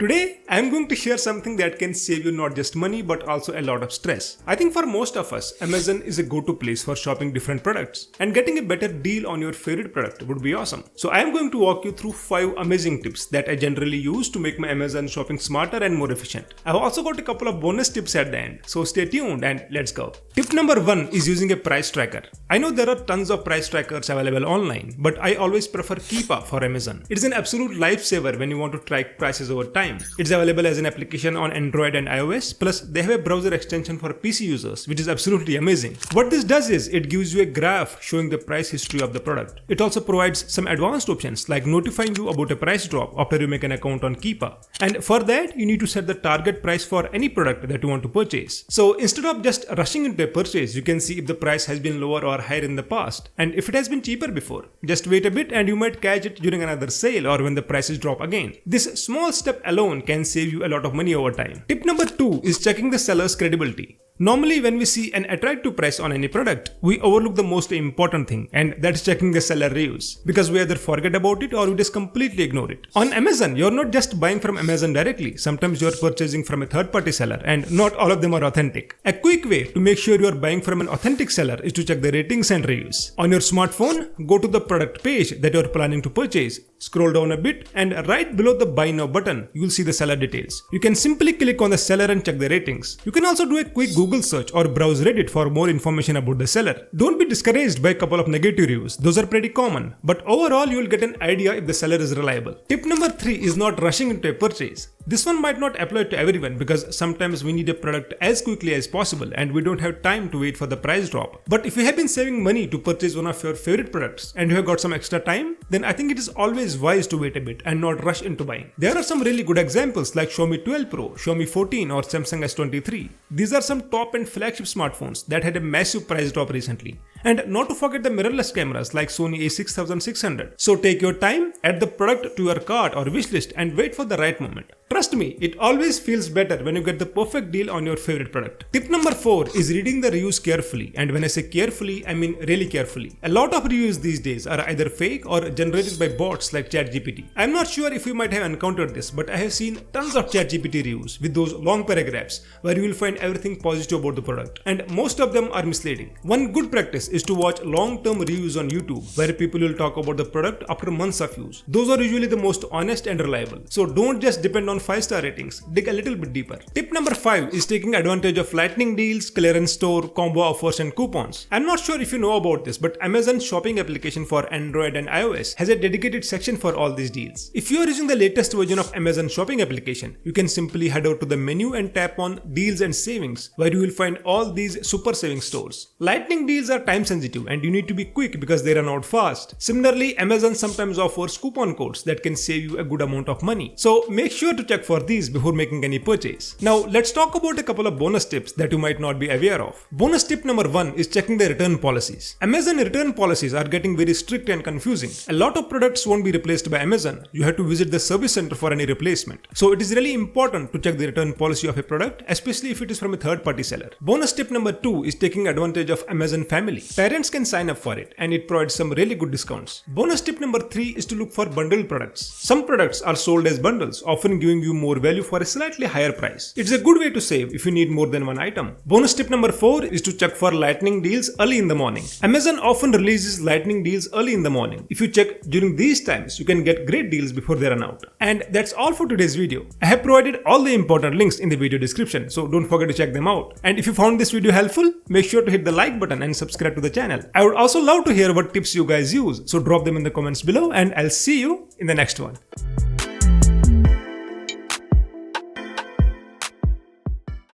Today, I am going to share something that can save you not just money but also a lot of stress. I think for most of us, Amazon is a go-to place for shopping different products, and getting a better deal on your favorite product would be awesome. So I am going to walk you through 5 amazing tips that I generally use to make my Amazon shopping smarter and more efficient. I've also got a couple of bonus tips at the end, so stay tuned and let's go. Tip number 1 is using a price tracker. I know there are tons of price trackers available online, but I always prefer Keepa for Amazon. It's an absolute lifesaver when you want to track prices over time. It's available as an application on Android and iOS, plus they have a browser extension for PC users, which is absolutely amazing. What this does is it gives you a graph showing the price history of the product. It also provides some advanced options like notifying you about a price drop after you make an account on Keepa. And for that, you need to set the target price for any product that you want to purchase. So instead of just rushing into a purchase, you can see if the price has been lower or higher in the past, and if it has been cheaper before. Just wait a bit and you might catch it during another sale or when the prices drop again. This small step alone can save you a lot of money over time. Tip number 2 is checking the seller's credibility. Normally, when we see an attractive price on any product, we overlook the most important thing, and that's checking the seller reviews, because we either forget about it or we just completely ignore it. On Amazon, you're not just buying from Amazon directly. Sometimes you're purchasing from a third-party seller, and not all of them are authentic. A quick way to make sure you're buying from an authentic seller is to check the ratings and reviews. On your smartphone, go to the product page that you're planning to purchase. Scroll down a bit, and right below the Buy Now button, you'll see the seller details. You can simply click on the seller and check the ratings. You can also do a quick Google search or browse Reddit for more information about the seller. Don't be discouraged by a couple of negative reviews. Those are pretty common, but overall you will get an idea if the seller is reliable. Tip number 3 is not rushing into a purchase. This one might not apply to everyone because sometimes we need a product as quickly as possible and we don't have time to wait for the price drop. But if you have been saving money to purchase one of your favorite products and you have got some extra time, then I think it is always wise to wait a bit and not rush into buying. There are some really good examples like Xiaomi 12 Pro, Xiaomi 14 or Samsung S23. These are some top-end flagship smartphones that had a massive price drop recently. And not to forget the mirrorless cameras like Sony a6600. So take your time, add the product to your cart or wishlist and wait for the right moment. Trust me, it always feels better when you get the perfect deal on your favorite product. Tip number 4 is reading the reviews carefully, and when I say carefully, I mean really carefully. A lot of reviews these days are either fake or generated by bots like ChatGPT. I'm not sure if you might have encountered this, but I have seen tons of ChatGPT reviews with those long paragraphs where you will find everything positive about the product, and most of them are misleading. One good practice is to watch long-term reviews on YouTube where people will talk about the product after months of use. Those are usually the most honest and reliable. So don't just depend on 5-star ratings, dig a little bit deeper. Tip number 5 is taking advantage of lightning deals, clearance store, combo offers and coupons. I'm not sure if you know about this, but Amazon's shopping application for Android and iOS has a dedicated section for all these deals. If you are using the latest version of Amazon shopping application, you can simply head out to the menu and tap on Deals and Savings, where you will find all these super saving stores. Lightning deals are time sensitive and you need to be quick because they run out fast. Similarly, Amazon sometimes offers coupon codes that can save you a good amount of money. So make sure to check for these before making any purchase. Now let's talk about a couple of bonus tips that you might not be aware of. Bonus tip number 1 is checking the return policies. Amazon return policies are getting very strict and confusing. A lot of products won't be replaced by Amazon. You have to visit the service center for any replacement. So it is really important to check the return policy of a product, especially if it is from a third-party seller. Bonus tip number 2 is taking advantage of Amazon Family. Parents can sign up for it and it provides some really good discounts. Bonus tip number 3 is to look for bundled products. Some products are sold as bundles, often giving you more value for a slightly higher price. It's a good way to save if you need more than one item. Bonus tip number 4 is to check for lightning deals early in the morning. Amazon often releases lightning deals early in the morning. If you check during these times, you can get great deals before they run out. And that's all for today's video. I have provided all the important links in the video description, so don't forget to check them out. And if you found this video helpful, make sure to hit the like button and subscribe to the channel. I would also love to hear what tips you guys use, so drop them in the comments below and I'll see you in the next one.